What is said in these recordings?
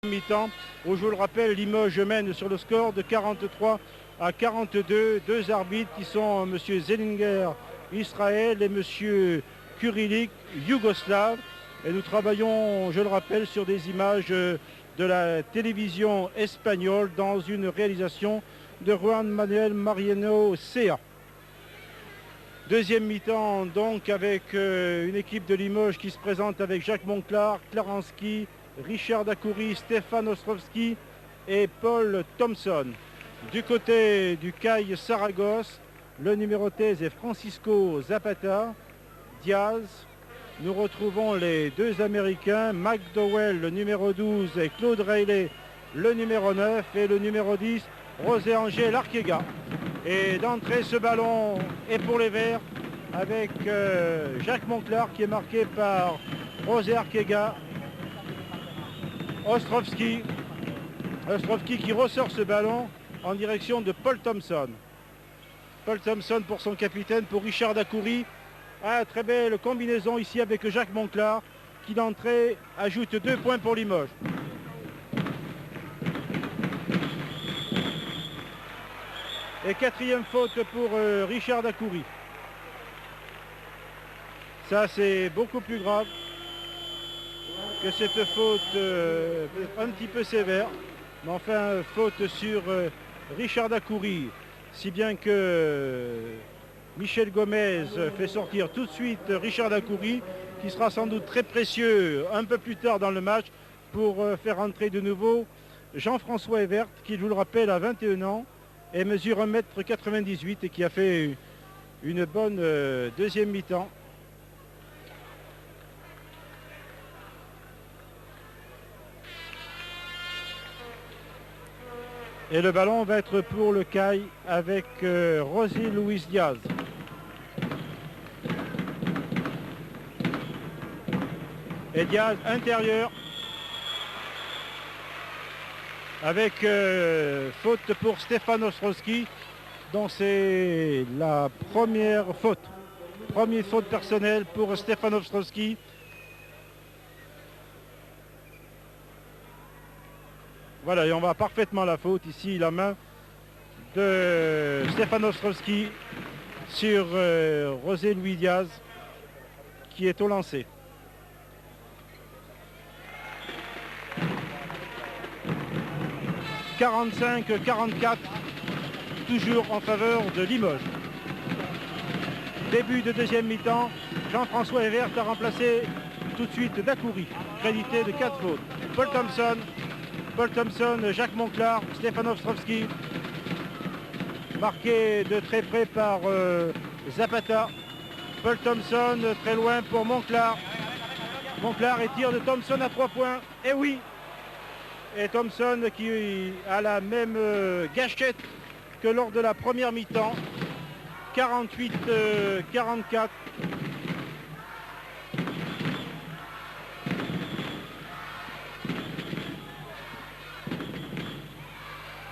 mi-temps, où je vous le rappelle, Limoges mène sur le score de 43-42. Deux arbitres qui sont M. Zellinger, Israël, et M. Kurilik, Yougoslave. Et nous travaillons, je le rappelle, sur des images de la télévision espagnole dans une réalisation de Juan Manuel Mariano Sea. Deuxième mi-temps donc avec une équipe de Limoges qui se présente avec Jacques Monclar, Klaranski, Richard Dacoury, Stéphane Ostrovski et Paul Thompson. Du côté du CAI Saragosse, le numéro 13 est Francisco Zapata. Diaz, nous retrouvons les deux Américains, McDowell le numéro 12 et Claude Reilly le numéro 9 et le numéro 10, José Angel Arquega. Et d'entrée, ce ballon est pour les Verts avec Jacques Monclar qui est marqué par José Arquega. Ostrovski qui ressort ce ballon en direction de Paul Thompson. Paul Thompson pour son capitaine, pour Richard Dacoury. Ah, très belle combinaison ici avec Jacques Monclar qui d'entrée ajoute 2 points pour Limoges. Et quatrième faute pour Richard Dacoury. Ça, c'est beaucoup plus grave que cette faute un petit peu sévère. Mais enfin, faute sur Richard Dacoury. Si bien que Michel Gomez fait sortir tout de suite Richard Dacoury, qui sera sans doute très précieux un peu plus tard dans le match pour faire entrer de nouveau Jean-François Evert, qui, je vous le rappelle, a 21 ans. Et mesure 1,98 m et qui a fait une bonne deuxième mi-temps. Et le ballon va être pour le CAI avec José Luis Diaz. Et Diaz intérieur. Avec faute pour Stéphane Ostrovski, dont c'est la première faute. Première faute personnelle pour Stéphane Ostrovski. Voilà, et on voit parfaitement la faute ici, la main de Stéphane Ostrovski sur José Luis Diaz, qui est au lancer. « 45-44, toujours en faveur de Limoges. Début de deuxième mi-temps, Jean-François Evert a remplacé tout de suite Dacoury, crédité de 4 fautes. Paul Thompson, Jacques Monclar, Stéphane Ostrovski, marqué de très près par Zapata. Paul Thompson très loin pour Monclar. Monclar et tir de Thompson à 3 points. Et oui! Et Thompson qui a la même gâchette que lors de la première mi-temps. 48-44.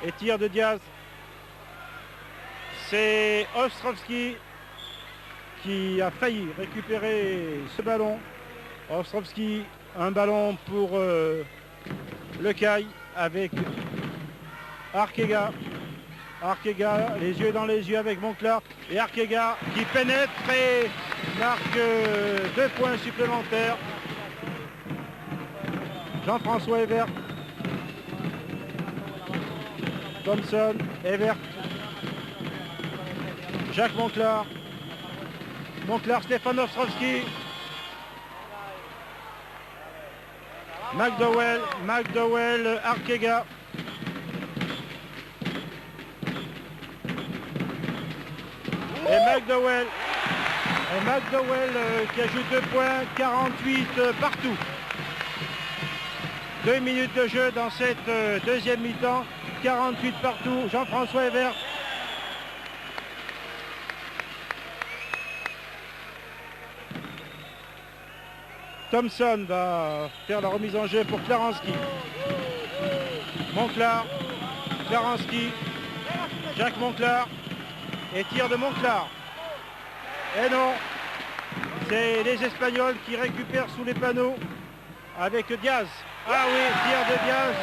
Et tir de Diaz. C'est Ostrovski qui a failli récupérer ce ballon. Ostrovski, un ballon pour le CAI avec Arquega. Arquega, les yeux dans les yeux avec Monclar. Et Arquega qui pénètre et marque 2 points supplémentaires. Jean-François Evert. Thompson, Evert. Jacques Monclar. Monclar, Stéphane Ostrovski. McDowell, Arquega. Et McDowell qui ajoute 2 points, 48 partout. 2 minutes de jeu dans cette deuxième mi-temps, 48 partout. Jean-François Evert. Thompson va faire la remise en jeu pour Klaranski. Monclar, Klaranski, Jacques Monclar et tir de Monclar. Et non, c'est les Espagnols qui récupèrent sous les panneaux avec Diaz. Ah oui, tir de Diaz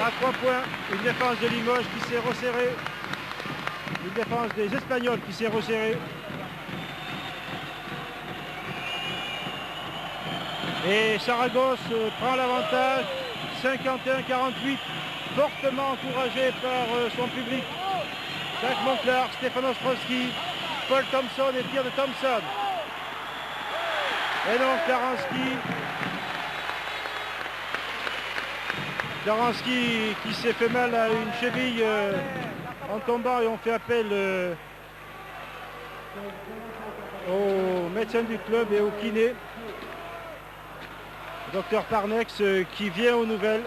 à 3 points. Une défense de Limoges qui s'est resserrée. Une défense des Espagnols qui s'est resserrée. Et Saragosse prend l'avantage. 51-48. Fortement encouragé par son public. Jacques Monclar, Stéphane Ostrowski, Paul Thompson et tir de Thompson. Et donc Klaranski qui s'est fait mal à une cheville en tombant, et on fait appel au médecin du club et au kiné, docteur Parnex, qui vient aux nouvelles.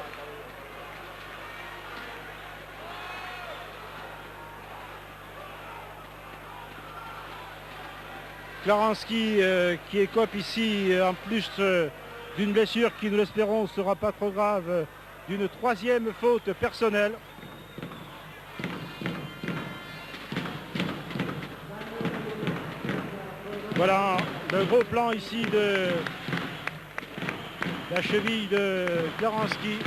Klaranski qui écope ici, en plus d'une blessure qui, nous l'espérons, ne sera pas trop grave, d'une 3e faute personnelle. Voilà le gros plan ici de la cheville de Klaranski.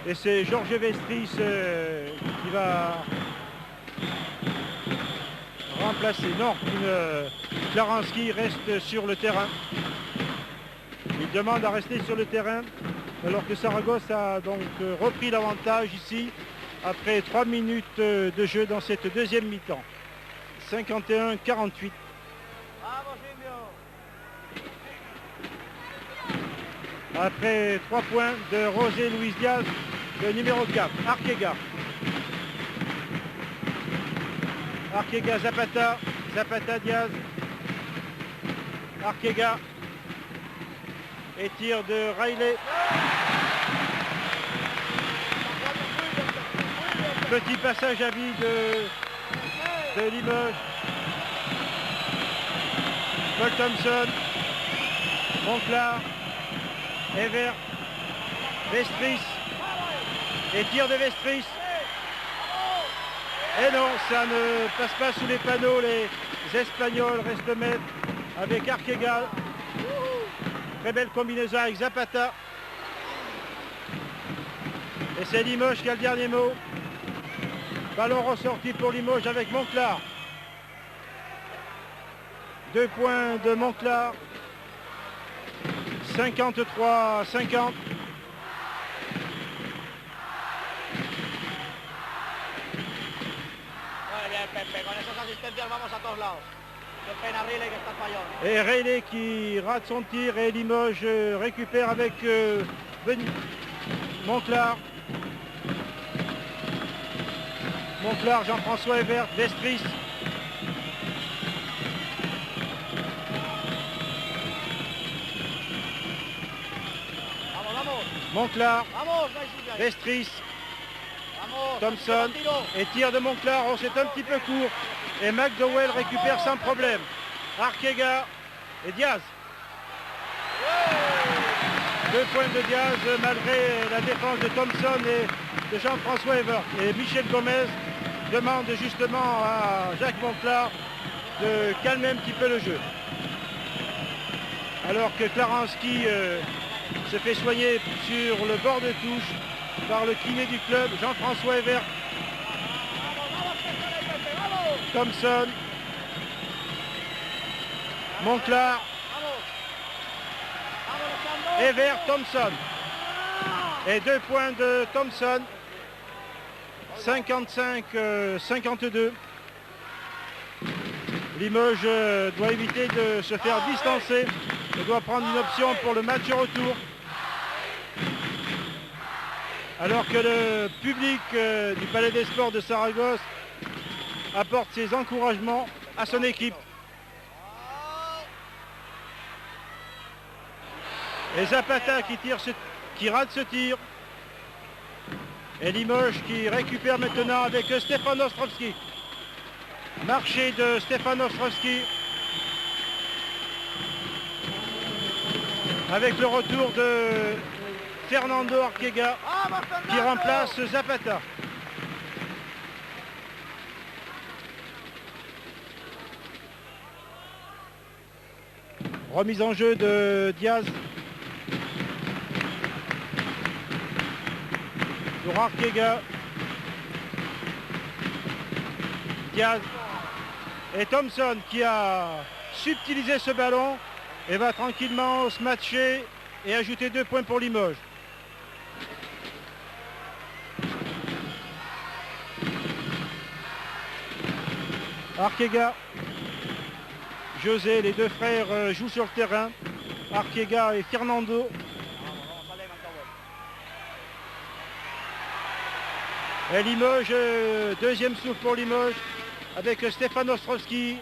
Et c'est Georges Vestris qui va remplacer. Non, Klaranski reste sur le terrain. Il demande à rester sur le terrain alors que Saragosse a donc repris l'avantage ici après 3 minutes de jeu dans cette deuxième mi-temps. 51-48. Après 3 points de José Luis Diaz, le numéro 4, Arquega. Arquega, Zapata, Zapata, Diaz, Arquega, et tir de Riley. Petit passage à vide de Limoges. Paul Thompson, Monclar, Evert, Vestris, et tir de Vestris. Et non, ça ne passe pas sous les panneaux. Les Espagnols restent maîtres avec Arquega. Très belle combinaison avec Zapata. Et c'est Limoges qui a le dernier mot. Ballon ressorti pour Limoges avec Monclar. 2 points de Monclar. 53-50. Et Riley qui rate son tir, et Limoges récupère avec Monclar. Monclar, Jean-François Evert, Vestris. Monclar, Vestris, Thompson, et tir de Monclar. Oh, c'est un petit peu court. Et McDowell récupère sans problème. Arquega et Diaz. 2 points de Diaz malgré la défense de Thompson et de Jean-François Evert. Et Michel Gomez demande justement à Jacques Monclar de calmer un petit peu le jeu. Alors que Klaranski se fait soigner sur le bord de touche par le kiné du club, Jean-François Evert. Thompson, Monclar, Evert, Thompson. Et 2 points de Thompson. 55-52. Limoges doit éviter de se faire distancer. Il doit prendre une option pour le match retour. Alors que le public du Palais des Sports de Saragosse apporte ses encouragements à son équipe. Et Zapata qui rate ce tir. Et Limoges qui récupère maintenant avec Stéphane Ostrowski. Marché de Stéphane Ostrowski. Avec le retour de Fernando Arquega qui remplace Zapata. Remise en jeu de Diaz. Pour Arquega. Diaz. Et Thompson qui a subtilisé ce ballon et va tranquillement se matcher et ajouter 2 points pour Limoges. Arquega. José, les deux frères jouent sur le terrain. Arquega et Fernando. Et Limoges, deuxième souffle pour Limoges avec Stéphane Ostrovski.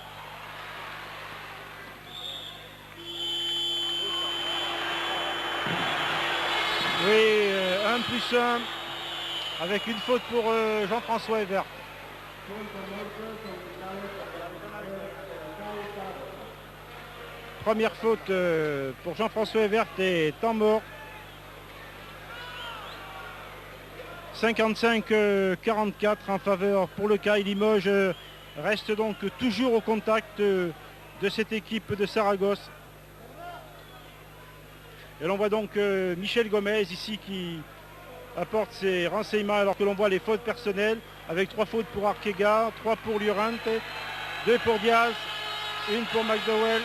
Oui, 1+1 avec une faute pour Jean-François Evert. Première faute pour Jean-François Evert et temps mort. 55-44 en faveur pour le CAI. Limoges reste donc toujours au contact de cette équipe de Saragosse. Et l'on voit donc Michel Gomez ici qui apporte ses renseignements alors que l'on voit les fautes personnelles avec 3 fautes pour Arquega, 3 pour Llorente, 2 pour Diaz, 1 pour McDowell,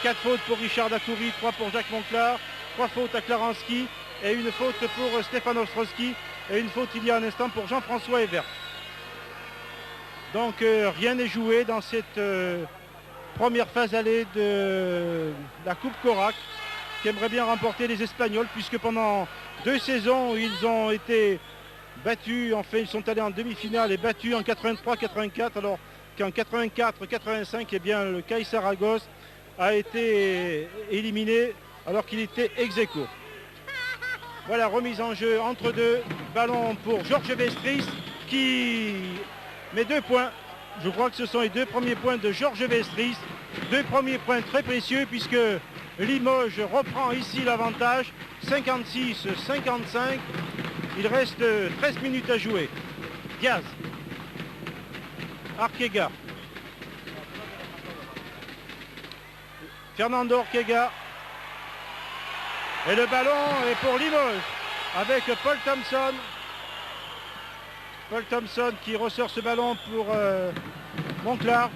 4 fautes pour Richard Dacoury, 3 pour Jacques Monclar, 3 fautes à Klarenski et une faute pour Stéphane Ostrowski et une faute il y a un instant pour Jean-François Evert. Donc rien n'est joué dans cette première phase allée de la Coupe Corac qui aimerait bien remporter les Espagnols puisque pendant 2 saisons ils ont été battus, enfin ils sont allés en demi-finale et battus en 83-84 alors qu'en 84-85 eh bien le CAI Saragosse a été éliminé alors qu'il était ex-aequo. Voilà, remise en jeu entre deux, ballon pour Georges Vestris qui met 2 points. Je crois que ce sont les 2 premiers points de Georges Vestris, 2 premiers points très précieux puisque Limoges reprend ici l'avantage, 56-55. Il reste 13 minutes à jouer. Diaz. Arquega. Fernando Arquega. Et le ballon est pour Limoges avec Paul Thompson. Paul Thompson qui ressort ce ballon pour Monclar.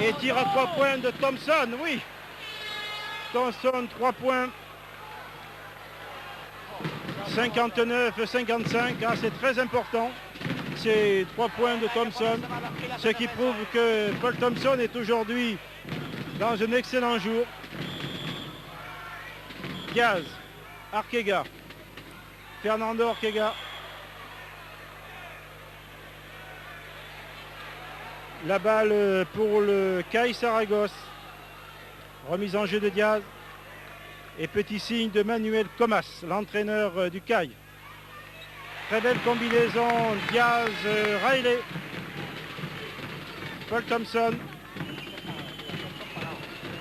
Et tire à 3 points de Thompson, oui. Thompson, 3 points. 59-55, ah, c'est très important. Ces 3 points de Thompson. Ce qui prouve que Paul Thompson est aujourd'hui dans un excellent jour. Diaz, Arquega, Fernando Arquega. La balle pour le CAI Saragosse. Remise en jeu de Diaz. Et petit signe de Manuel Comas, l'entraîneur du CAI. Très belle combinaison, Diaz, Riley. Paul Thompson.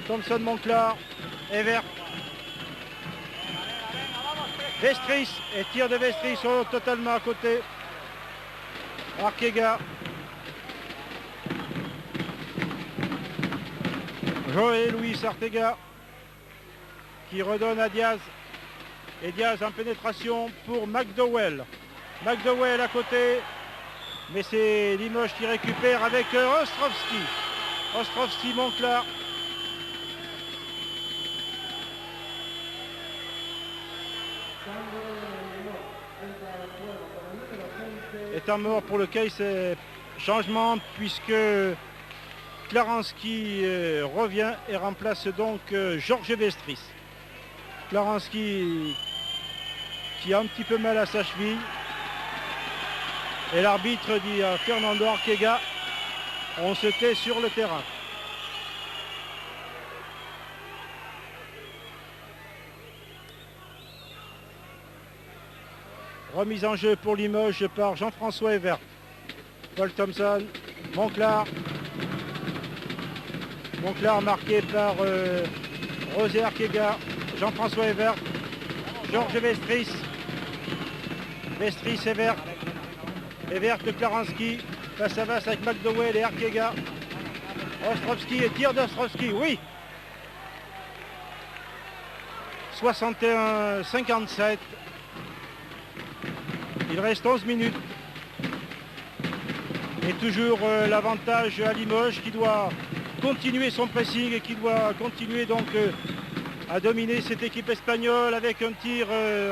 Thompson, Monclar, Evert. Vestris, et tir de Vestris totalement à côté. Arquega. Joël Luis Arquega qui redonne à Diaz. Et Diaz en pénétration pour McDowell. McDowell à côté. Mais c'est Limoges qui récupère avec Ostrovski. Ostrovski, Monclar. Est un mort pour lequel c'est changement puisque Klarenski revient et remplace donc Georges Vestris. Klarenski qui a un petit peu mal à sa cheville. Et l'arbitre dit à Fernando Arquega, on se tait sur le terrain. Remise en jeu pour Limoges par Jean-François Evert. Paul Thompson, Monclar. Monclar marqué par José Arquega, Jean-François Evert, Georges Vestris. Vestris, Evert. Evert, Klarenski. Face à face avec McDowell et Arquega. Ostrovski et tir d'Ostrovski, oui. 61-57. Il reste 11 minutes. Et toujours l'avantage à Limoges qui doit continuer son pressing et qui doit continuer donc à dominer cette équipe espagnole avec un tir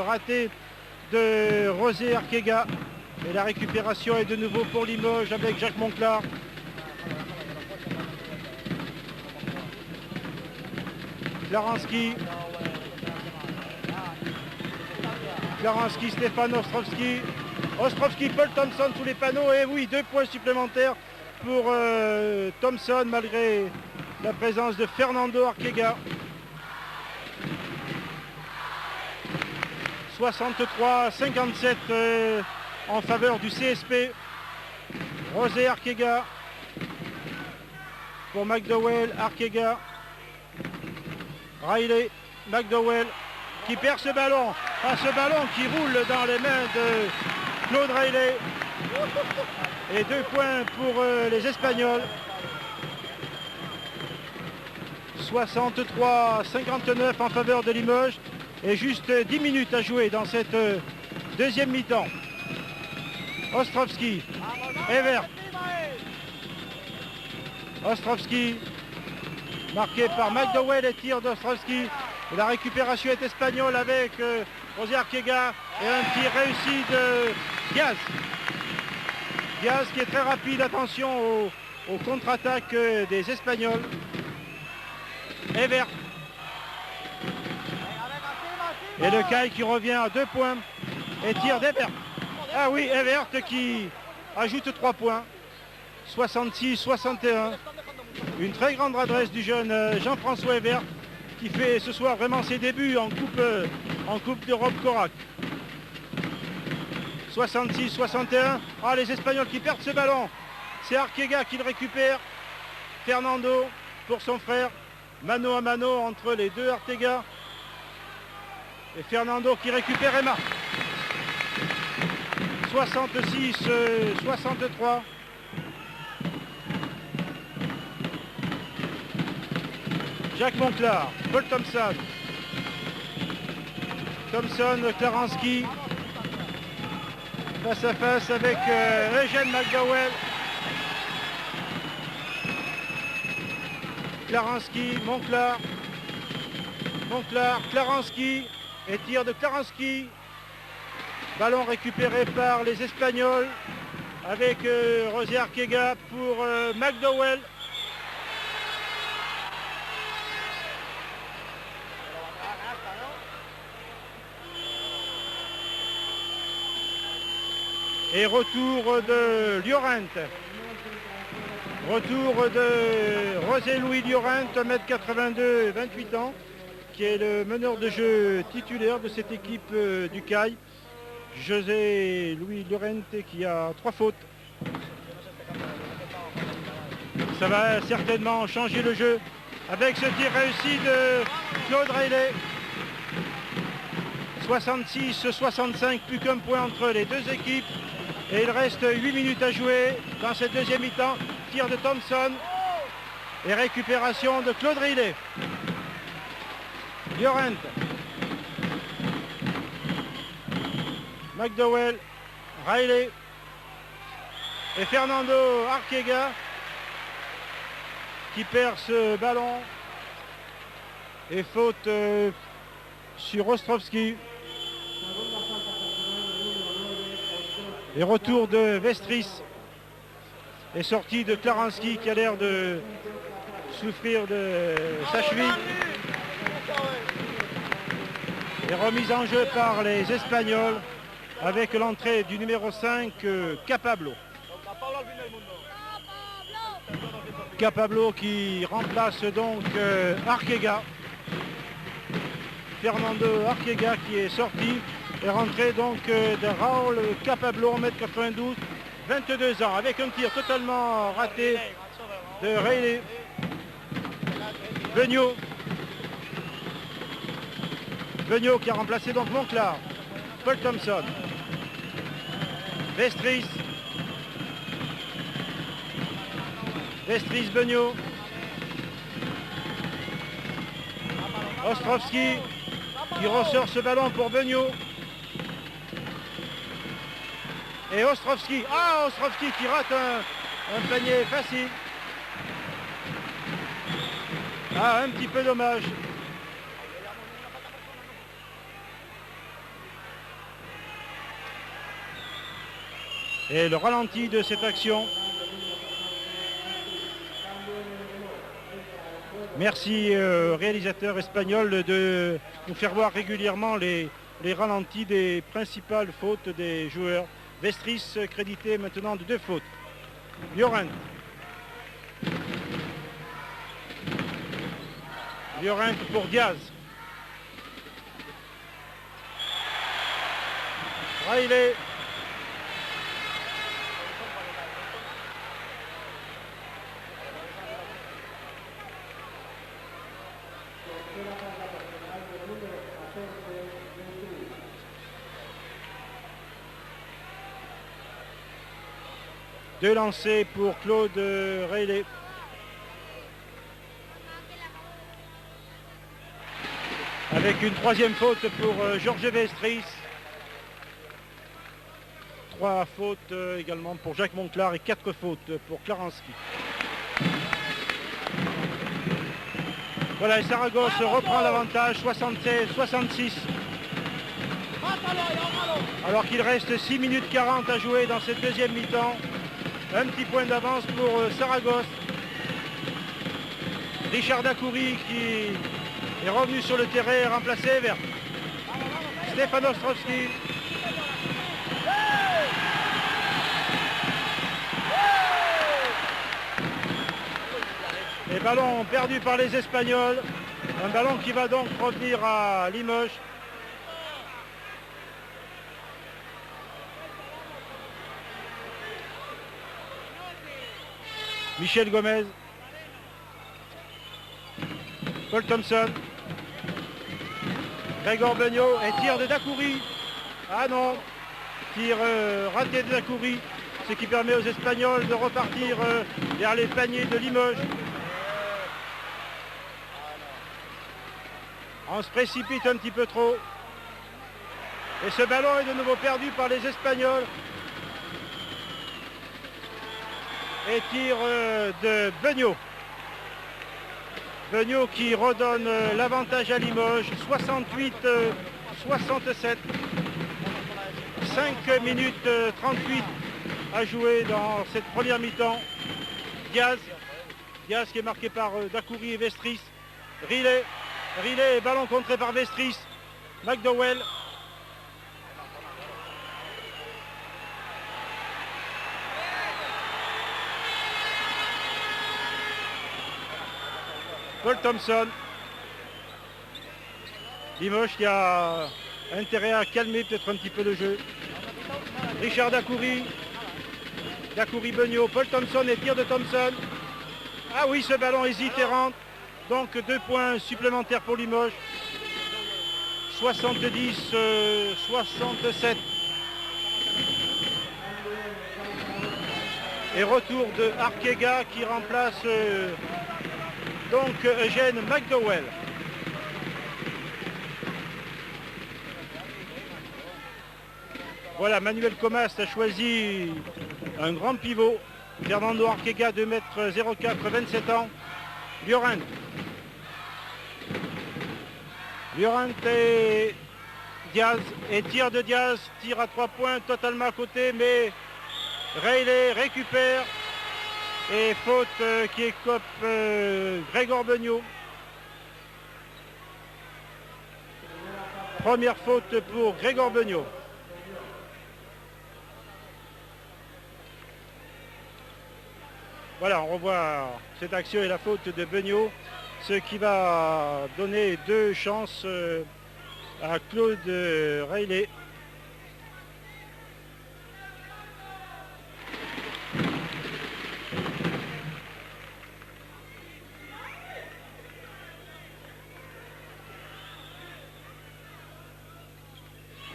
raté de José Arquega. Et la récupération est de nouveau pour Limoges avec Jacques Monclar. Klaranski, Stéphane Ostrovski. Ostrovski, Paul Thompson sous les panneaux. Et oui, 2 points supplémentaires pour Thompson malgré la présence de Fernando Arquega. 63-57 en faveur du CSP. José Arquega pour McDowell, Arquega. Riley, McDowell qui perd ce ballon. Ah, ce ballon qui roule dans les mains de Claude Riley. Et 2 points pour les Espagnols. 63-59 en faveur de Limoges. Et juste 10 minutes à jouer dans cette deuxième mi-temps. Ostrovski, Evert. Ostrovski, marqué par McDowell et tir d'Ostrovski. La récupération est espagnole avec José Arquega et un tir réussi de Diaz. Diaz qui est très rapide, attention aux contre-attaques des Espagnols. Evert. Et le Caille qui revient à 2 points. Et tir d'Evert. Ah oui, Evert qui ajoute 3 points. 66-61. Une très grande adresse du jeune Jean-François Evert qui fait ce soir vraiment ses débuts en Coupe d'Europe Corac. 66-61. Ah, les Espagnols qui perdent ce ballon. C'est Arquega qui le récupère. Fernando pour son frère. Mano à mano entre les deux Arquega. Et Fernando qui récupère et marque. 66-63. Jacques Monclar, Paul Thompson. Thompson, Klaranski. Face à face avec Eugène McDowell. Klaranski, Monclar. Monclar, Klaranski. Et tir de Klaranski. Ballon récupéré par les Espagnols avec José Arquega pour McDowell. Et retour de Llorent. Retour de José Louis Llorent, 1m82, 28 ans, qui est le meneur de jeu titulaire de cette équipe du CAI. José Louis Llorent qui a 3 fautes. Ça va certainement changer le jeu avec ce tir réussi de Claude Riley. 66-65, plus qu'un point entre les deux équipes. Et il reste 8 minutes à jouer dans cette deuxième mi-temps. Tir de Thompson et récupération de Claude Riley. Llorent. McDowell. Riley. Et Fernando Arquega qui perd ce ballon. Et faute sur Ostrovski. Et retour de Vestris. Et sortie de Klaranski qui a l'air de souffrir de sa cheville. Et remise en jeu par les Espagnols avec l'entrée du numéro 5, Capablo. Capablo qui remplace donc Arquega. Fernando Arquega qui est sorti. Et rentrée donc de Raúl Capablo, 1m92, 22 ans, avec un tir totalement raté de Riley. Beugnot. Beugnot qui a remplacé donc Monclar. Paul Thompson. Vestris. Vestris, Beugnot. Ostrovski. qui ressort ce ballon pour Beugnot. Et Ostrovski. Ah, Ostrovski qui rate un panier facile. Ah, un petit peu dommage. Et le ralenti de cette action. Merci réalisateur espagnol de nous faire voir régulièrement les ralentis des principales fautes des joueurs. Vestris crédité maintenant de 2 fautes. Llorente. Llorente pour Diaz. Riley. Deux lancers pour Claude Riley. Avec une 3e faute pour Georges Vestris. 3 fautes également pour Jacques Monclar et 4 fautes pour Klaranski. Voilà, et Saragosse reprend l'avantage, 76-66. Alors qu'il reste 6 minutes 40 à jouer dans cette deuxième mi-temps. Un petit point d'avance pour Saragosse. Richard Dacoury qui est revenu sur le terrain, remplacé vers Stefan Ostrovski. Les ballons perdus par les Espagnols. Un ballon qui va donc revenir à Limoges. Michel Gomez. Paul Thompson. Gregor Beugnot et tir de Dacoury. Ah non, tir raté de Dacoury, ce qui permet aux Espagnols de repartir vers les paniers de Limoges. On se précipite un petit peu trop. Et ce ballon est de nouveau perdu par les Espagnols. Et tir de Beugnot. Beugnot qui redonne l'avantage à Limoges. 68-67. 5 minutes 38 à jouer dans cette première mi-temps. Diaz qui est marqué par Dacoury et Vestris. Riley et ballon contré par Vestris. McDowell. Paul Thompson. Limoges qui a intérêt à calmer peut-être un petit peu le jeu. Richard Dacoury. Dacoury Beugnot. Paul Thompson et tir de Thompson. Ah oui, ce ballon hésite et rentre. Donc 2 points supplémentaires pour Limoges. 70-67. Et retour de Arquega qui remplace donc Eugène McDowell. Voilà, Manuel Comas a choisi un grand pivot. Fernando Arquega, 2,04 m, 27 ans. Llorente et Diaz. Et tir de Diaz, tir à 3 points, totalement à côté, mais Riley récupère. Et faute qui écope Gregor Beugnot. Première faute pour Gregor Beugnot. Voilà, on revoit cette action et la faute de Beugnot, ce qui va donner 2 chances à Claude Riley.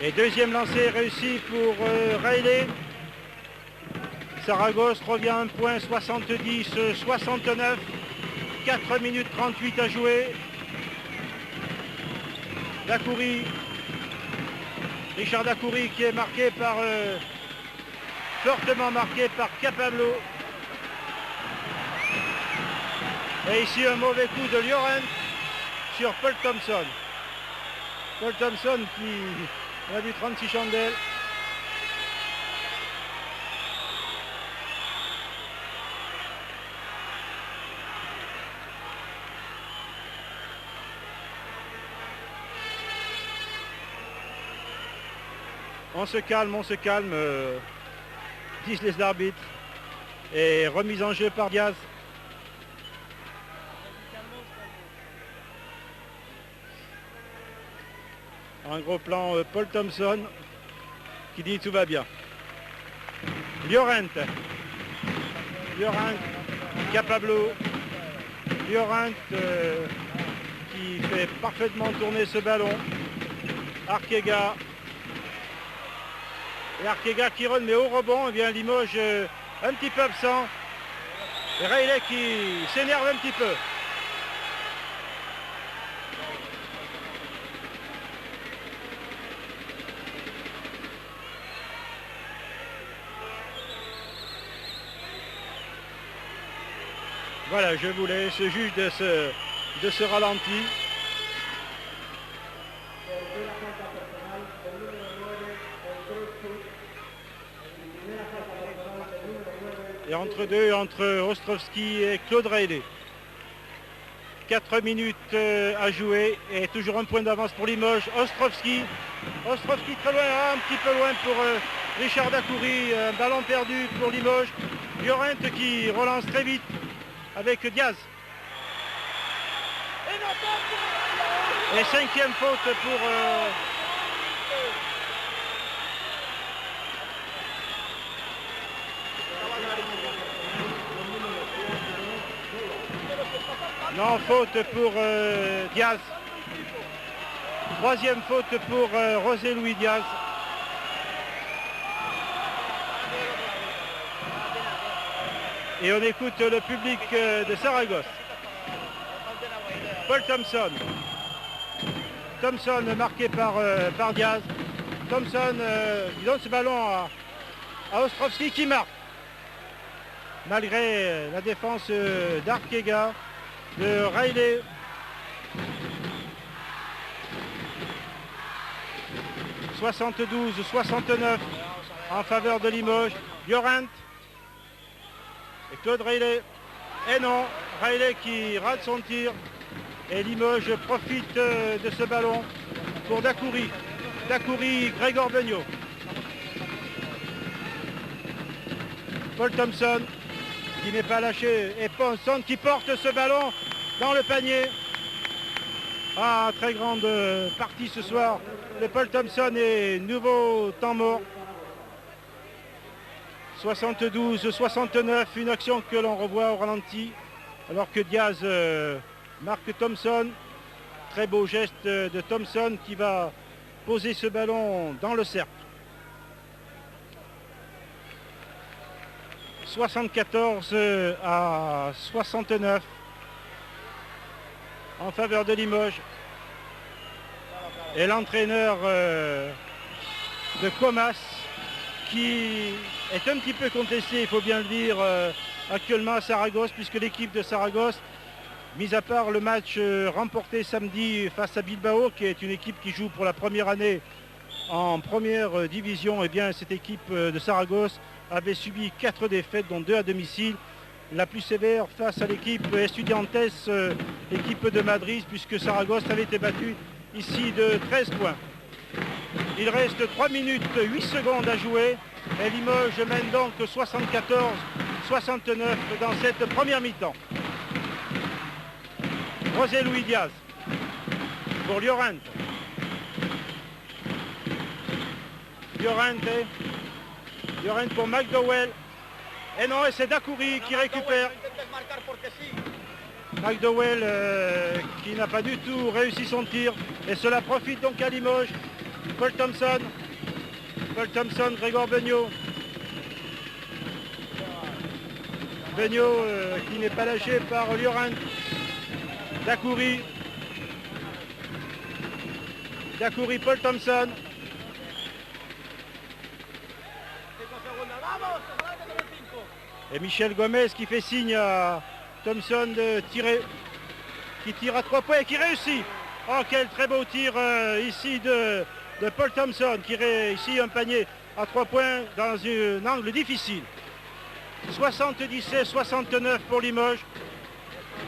Et deuxième lancé réussi pour Riley. Saragosse revient à un point, 70-69. 4 minutes 38 à jouer. Dacoury. Richard Dacoury qui est marqué par fortement marqué par Capablo. Et ici un mauvais coup de Llorent sur Paul Thompson. Paul Thompson qui a vu 36 chandelles. On se calme, disent les arbitres. Et remise en jeu par Diaz. Un gros plan, Paul Thompson qui dit tout va bien. Llorent, Capablo, Llorent qui fait parfaitement tourner ce ballon. Arquega. Et Arquega qui run mais au rebond, et bien Limoges un petit peu absent. Et Riley qui s'énerve un petit peu. Voilà, je voulais ce juge de ce ralenti. Et entre deux, entre Ostrovsky et Claude Riley. 4 minutes à jouer et toujours un point d'avance pour Limoges. Ostrovsky très loin, un petit peu loin pour Richard Dacoury. Un ballon perdu pour Limoges. Llorent qui relance très vite avec Diaz. Et 5e faute pour... Non, faute pour Diaz. 3e faute pour José Luis Diaz. Et on écoute le public de Saragosse. Paul Thompson. Thompson marqué par Diaz. Thompson qui donne ce ballon à Ostrovsky qui marque. Malgré la défense d'Arquega, de Riley. « 72-69 en faveur de Limoges. Llorent et Claude Riley. Et non, Riley qui rate son tir. Et Limoges profite de ce ballon pour Dacoury. Dacoury, Grégor Beugnot. Paul Thompson qui n'est pas lâché. Et Thompson qui porte ce ballon dans le panier. Ah, très grande partie ce soir de Paul Thompson et nouveau temps mort. 72-69, une action que l'on revoit au ralenti alors que Diaz marque Thompson. Très beau geste de Thompson qui va poser ce ballon dans le cercle. 74 à 69 en faveur de Limoges. Et l'entraîneur de Comas qui est un petit peu contesté, il faut bien le dire, actuellement à Saragosse, puisque l'équipe de Saragosse, mis à part le match remporté samedi face à Bilbao, qui est une équipe qui joue pour la première année en première division, et bien cette équipe de Saragosse avait subi 4 défaites, dont 2 à domicile. La plus sévère face à l'équipe Estudiantes, l'équipe de Madrid, puisque Saragosse avait été battue ici de 13 points. Il reste 3 minutes 8 secondes à jouer et Limoges mène donc 74-69 dans cette première mi-temps. José Luis Diaz pour Llorent. Llorent pour McDowell. Et non, et c'est Dacoury qui récupère. McDowell qui n'a pas du tout réussi son tir. Et cela profite donc à Limoges. Paul Thompson, Grégor Beugnot. Beugnot qui n'est pas lâché par Llorent. Dacoury. Dacoury, Paul Thompson. Et Michel Gomez qui fait signe à Thompson de tirer, qui tire à 3 points et qui réussit. Oh, quel très beau tir ici de Paul Thompson qui réussit un panier à 3 points dans un angle difficile. 77-69 pour Limoges.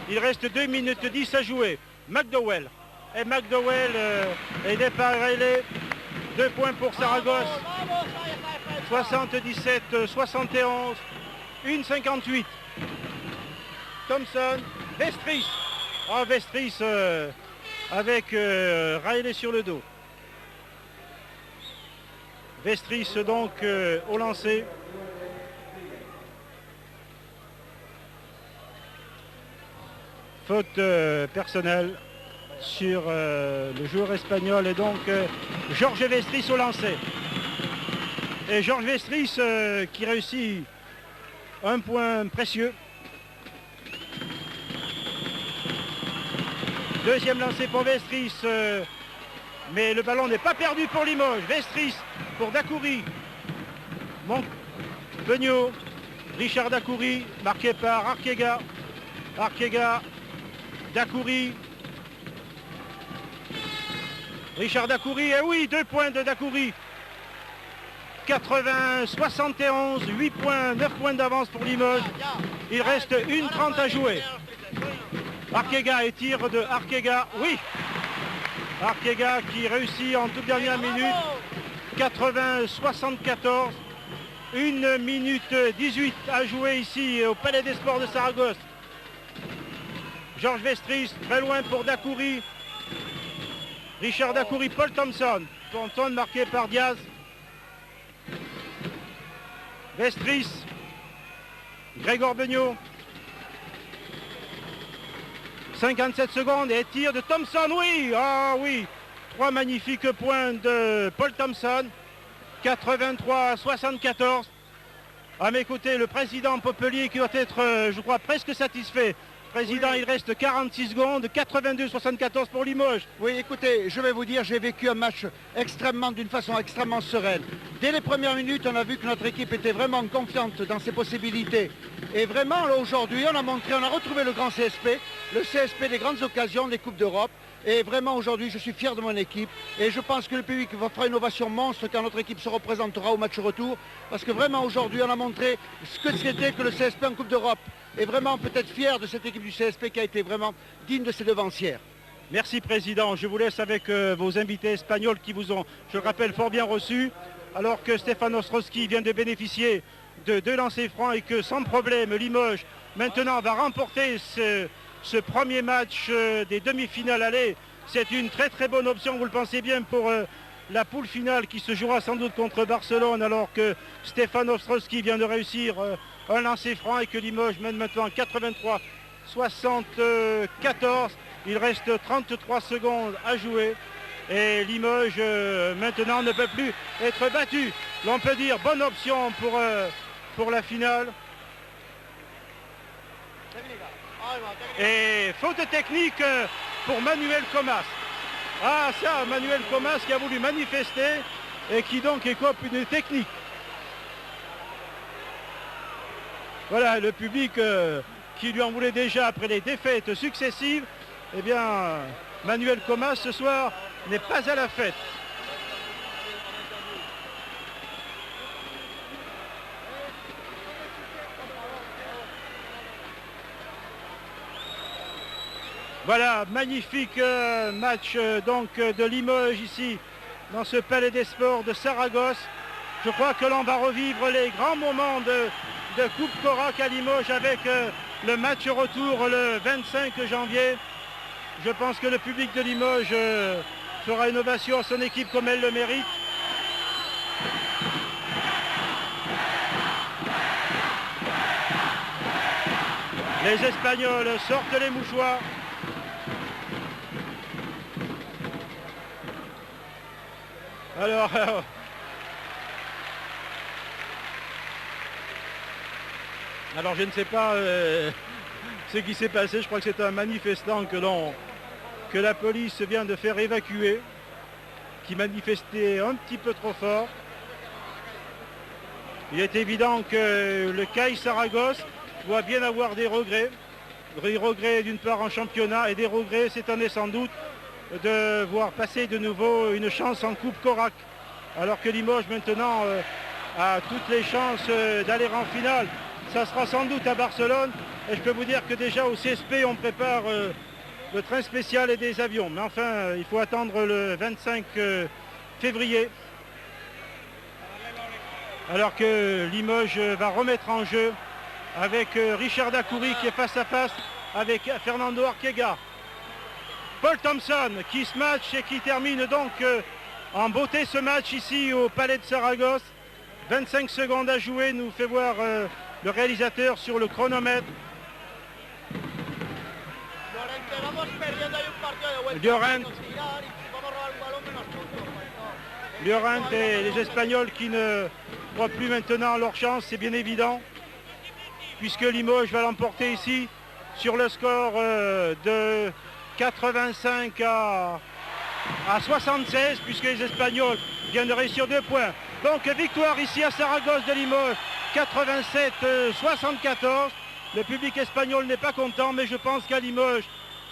Il reste 2 minutes 10 à jouer. McDowell. Et McDowell aidé par Riley. 2 points pour Saragosse. 77-71. 1,58. Thompson. Vestris. Oh, Vestris avec Riley sur le dos. Vestris donc au lancer. Faute personnelle sur le joueur espagnol et donc Georges Vestris au lancer. Et Georges Vestris qui réussit un point précieux. Deuxième lancé pour Vestris, mais le ballon n'est pas perdu pour Limoges. Vestris pour Dacoury. Beugnot, Richard Dacoury, marqué par Arquega. Arquega, Dacoury. Richard Dacoury, et oui, 2 points de Dacoury. 80-71, 8 points, 9 points d'avance pour Limoges. Il reste 1:30 à jouer. Arquega et tir de Arquega, oui. Arquega qui réussit en toute dernière minute. 80-74. 1 minute 18 à jouer ici au Palais des Sports de Saragosse. Georges Vestris, très loin pour Dacoury. Richard Dacoury, Paul Thompson. Thompson marqué par Diaz. Vestris. Grégor Beugnot. 57 secondes et tir de Thompson, oui. Ah oui. 3 magnifiques points de Paul Thompson. 83-74. À mes côtés, le président Popelier qui doit être, je crois, presque satisfait. Président, oui. Il reste 46 secondes, 82-74 pour Limoges. Oui, écoutez, je vais vous dire, j'ai vécu un match d'une façon extrêmement sereine. Dès les premières minutes, on a vu que notre équipe était vraiment confiante dans ses possibilités. Et vraiment, là, aujourd'hui, on a retrouvé le grand CSP, le CSP des grandes occasions, des Coupes d'Europe. Et vraiment, aujourd'hui, je suis fier de mon équipe. Et je pense que le public va faire une ovation monstre quand notre équipe se représentera au match retour. Parce que vraiment, aujourd'hui, on a montré ce que c'était que le CSP en Coupe d'Europe. Et vraiment, peut-être fier de cette équipe du CSP qui a été vraiment digne de ses devancières. Merci, Président. Je vous laisse avec vos invités espagnols qui vous ont, je le rappelle, fort bien reçus. Alors que Stefan Ostrowski vient de bénéficier de 2 lancers francs et que sans problème, Limoges, maintenant, va remporter ce premier match des demi-finales aller. C'est une très très bonne option, vous le pensez bien, pour la poule finale qui se jouera sans doute contre Barcelone, alors que Stefan Ostrowski vient de réussir un lancer franc et que Limoges mène maintenant 83-74. Il reste 33 secondes à jouer et Limoges maintenant ne peut plus être battu. L'on peut dire bonne option pour la finale. Et faute technique pour Manuel Comas. Ah ça, Manuel Comas qui a voulu manifester et qui donc écope une technique. Voilà, le public qui lui en voulait déjà après les défaites successives. Eh bien, Manuel Comas ce soir n'est pas à la fête. Voilà, magnifique match donc de Limoges ici dans ce Palais des Sports de Saragosse. Je crois que l'on va revivre les grands moments de Coupe Corac à Limoges avec le match retour le 25 janvier. Je pense que le public de Limoges fera une ovation à son équipe comme elle le mérite. Les Espagnols sortent les mouchoirs. Alors je ne sais pas ce qui s'est passé. Je crois que c'est un manifestant que la police vient de faire évacuer. qui manifestait un petit peu trop fort. Il est évident que le CAI Saragosse doit bien avoir des regrets. Des regrets d'une part en championnat et des regrets cette année sans doute de voir passer de nouveau une chance en Coupe Corac. Alors que Limoges maintenant a toutes les chances d'aller en finale. Ça sera sans doute à Barcelone. Et je peux vous dire que déjà au CSP on prépare le train spécial et des avions. Mais enfin il faut attendre le 25 février. Alors que Limoges va remettre en jeu avec Richard Dacoury qui est face à face avec Fernando Arquega. Paul Thompson qui se match et qui termine donc en beauté ce match ici au Palais de Saragosse. 25 secondes à jouer, nous fait voir le réalisateur sur le chronomètre. Llorente et les Espagnols qui ne croient plus maintenant leur chance, c'est bien évident, puisque Limoges va l'emporter ici sur le score de 85 à 76, puisque les Espagnols viennent de réussir 2 points. Donc victoire ici à Saragosse de Limoges, 87-74. Le public espagnol n'est pas content, mais je pense qu'à Limoges,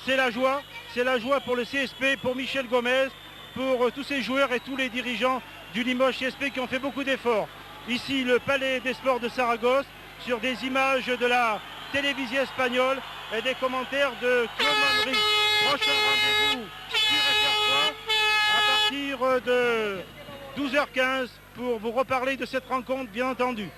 c'est la joie. C'est la joie pour le CSP, pour Michel Gomez, pour tous ces joueurs et tous les dirigeants du Limoges CSP qui ont fait beaucoup d'efforts. Ici, le Palais des Sports de Saragosse, sur des images de la télévision espagnole et des commentaires de Claude Manry. Prochain rendez-vous sur FR3 à partir de 12h15 pour vous reparler de cette rencontre, bien entendu.